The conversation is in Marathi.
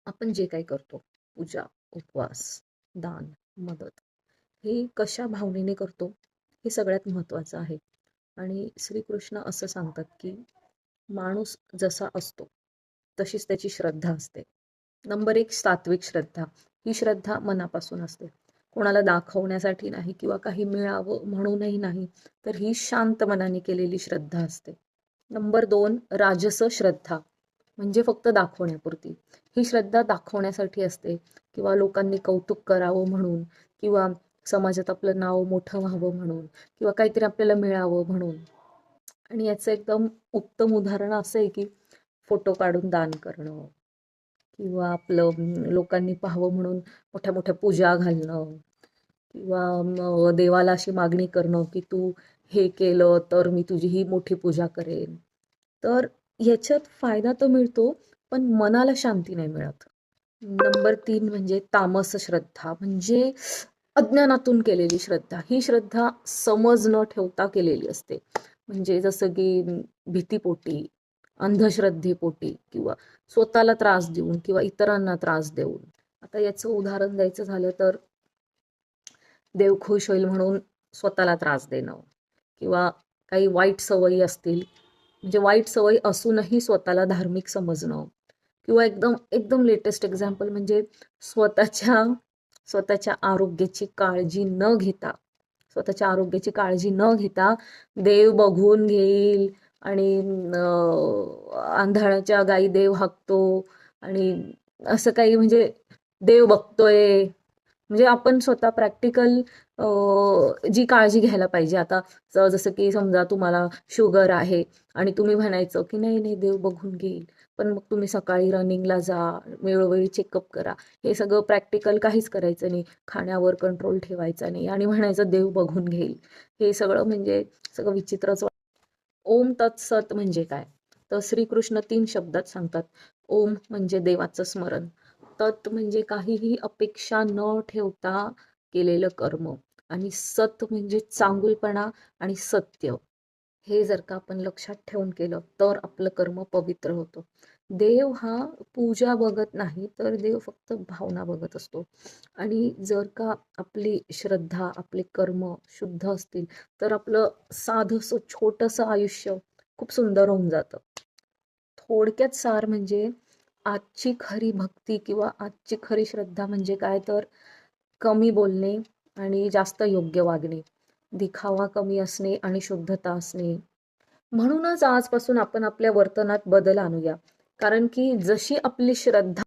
आपण जे काही करतो, पूजा, उपवास, दान, मदत, हे कशा भावनेने करतो हे सगळ्यात महत्त्वाचं आहे. आणि श्रीकृष्ण असं सांगतात की माणूस जसा असतो तशीच त्याची श्रद्धा असते. नंबर एक, सात्विक श्रद्धा. ही श्रद्धा मनापासून असते, कोणाला दाखवण्यासाठी नाही किंवा काही मिळावं म्हणूनही नाही, तर ही शांत मनाने केलेली श्रद्धा असते. नंबर दोन, राजस श्रद्धा, म्हणजे फक्त दाखवण्यापुरती. ही श्रद्धा दाखवण्यासाठी असते किंवा लोकांनी कौतुक करावं म्हणून, किंवा समाजात आपलं नाव मोठं व्हावं म्हणून, किंवा काहीतरी आपल्याला मिळावं म्हणून. आणि याचं एकदम उत्तम उदाहरण असं आहे की फोटो काढून दान करणं, किंवा आपलं लोकांनी पाहावं म्हणून मोठ्या मोठ्या पूजा घालणं, किंवा देवाला अशी मागणी करणं की तू हे केलं तर मी तुझी ही मोठी पूजा करेन. तर याच्यात फायदा तर मिळतो, पण मनाला शांती नाही मिळत. नंबर तीन म्हणजे तामस श्रद्धा, म्हणजे अज्ञानातून केलेली श्रद्धा. ही श्रद्धा समज न ठेवता केलेली असते. म्हणजे जसं की भीतीपोटी, अंधश्रद्धेपोटी, किंवा स्वतःला त्रास देऊन किंवा इतरांना त्रास देऊन. आता याचं उदाहरण द्यायचं झालं तर देव खुश होईल म्हणून स्वतःला त्रास देणं, किंवा काही वाईट सवयी असतील, म्हणजे वाईट सवयी असूनही स्वतःला धार्मिक समजणं, किंवा एकदम एकदम लेटेस्ट एक्झाम्पल म्हणजे स्वतःच्या स्वतःच्या आरोग्याची काळजी न घेता, स्वतःच्या आरोग्याची काळजी न घेता देव बघून घेईल, आणि आंधळाच्या गायी देव हाकतो, आणि असं काही, म्हणजे देव बघतोय. म्हणजे आपण स्वतः प्रॅक्टिकल जी काळजी घ्यायला पाहिजे. आता जसं की समजा तुम्हाला शुगर आहे आणि तुम्ही म्हणायचं की नाही नाही देव बघून घेईल, पण मग तुम्ही सकाळी रनिंगला जा, वेळोवेळी चेकअप करा. हे सगळं प्रॅक्टिकल काहीच करायचं नाही, खाण्यावर कंट्रोल ठेवायचा नाही आणि म्हणायचं देव बघून घेईल. हे सगळं म्हणजे सगळं विचित्रच. ओम तत्सत म्हणजे काय? तर श्रीकृष्ण 3 शब्दात सांगतात. ओम म्हणजे देवाचं स्मरण, तत् म्हणजे काहीही अपेक्षा न ठेवता केलेलं कर्म, आणि सत म्हणजे चांगुलपणा आणि सत्य. हे जर का आपण लक्षात ठेवून केलं तर आपलं कर्म पवित्र होतं. देव हा पूजा बघत नाही, तर देव फक्त भावना बघत असतो. आणि जर का आपली श्रद्धा, आपले कर्म शुद्ध असतील, तर आपलं साधंसं छोटंसं आयुष्य खूप सुंदर होऊन जातं. थोडक्यात सार म्हणजे आजची खरी भक्ती किंवा आजची खरी श्रद्धा म्हणजे काय, तर कमी बोलणे आणि जास्त योग्य वागणे, दिखावा कमी असणे आणि शुद्धता असणे. म्हणूनच आजपासून आपण आपल्या वर्तनात बदल आणूया, कारण की जशी आपली श्रद्धा